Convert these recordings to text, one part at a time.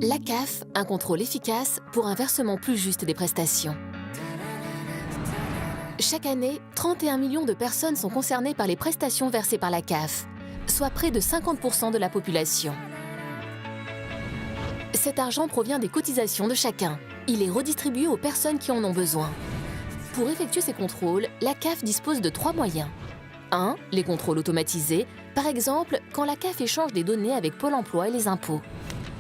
La CAF, un contrôle efficace pour un versement plus juste des prestations. Chaque année, 31 millions de personnes sont concernées par les prestations versées par la CAF, soit près de 50% de la population. Cet argent provient des cotisations de chacun. Il est redistribué aux personnes qui en ont besoin. Pour effectuer ces contrôles, la CAF dispose de 3 moyens. 1. Les contrôles automatisés, par exemple quand la CAF échange des données avec Pôle emploi et les impôts.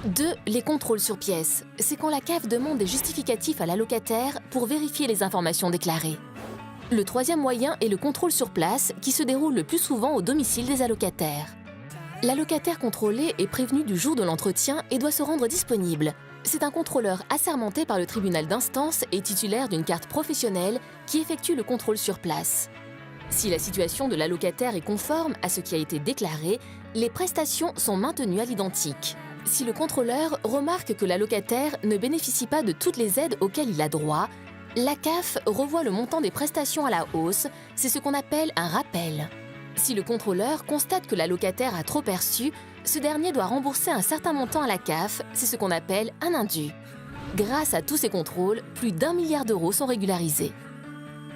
2. Les contrôles sur pièces. C'est quand la CAF demande des justificatifs à l'allocataire pour vérifier les informations déclarées. Le 3e moyen est le contrôle sur place qui se déroule le plus souvent au domicile des allocataires. L'allocataire contrôlé est prévenu du jour de l'entretien et doit se rendre disponible. C'est un contrôleur assermenté par le tribunal d'instance et titulaire d'une carte professionnelle qui effectue le contrôle sur place. Si la situation de l'allocataire est conforme à ce qui a été déclaré, les prestations sont maintenues à l'identique. Si le contrôleur remarque que l'allocataire ne bénéficie pas de toutes les aides auxquelles il a droit, la CAF revoit le montant des prestations à la hausse, c'est ce qu'on appelle un rappel. Si le contrôleur constate que l'allocataire a trop perçu, ce dernier doit rembourser un certain montant à la CAF, c'est ce qu'on appelle un indu. Grâce à tous ces contrôles, plus d'1 milliard d'euros sont régularisés.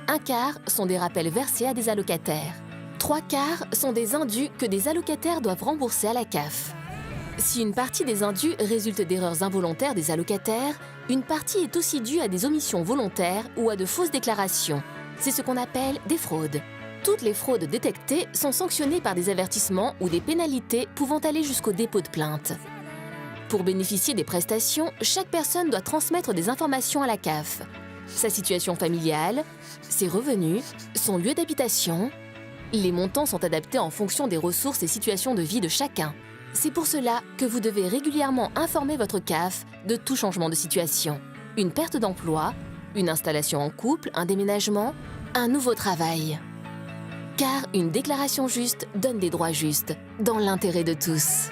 1/4 sont des rappels versés à des allocataires. 3/4 sont des indus que des allocataires doivent rembourser à la CAF. Si une partie des indus résulte d'erreurs involontaires des allocataires, une partie est aussi due à des omissions volontaires ou à de fausses déclarations. C'est ce qu'on appelle des fraudes. Toutes les fraudes détectées sont sanctionnées par des avertissements ou des pénalités pouvant aller jusqu'au dépôt de plainte. Pour bénéficier des prestations, chaque personne doit transmettre des informations à la CAF. Sa situation familiale, ses revenus, son lieu d'habitation. Les montants sont adaptés en fonction des ressources et situations de vie de chacun. C'est pour cela que vous devez régulièrement informer votre CAF de tout changement de situation. Une perte d'emploi, une installation en couple, un déménagement, un nouveau travail. Car une déclaration juste donne des droits justes, dans l'intérêt de tous.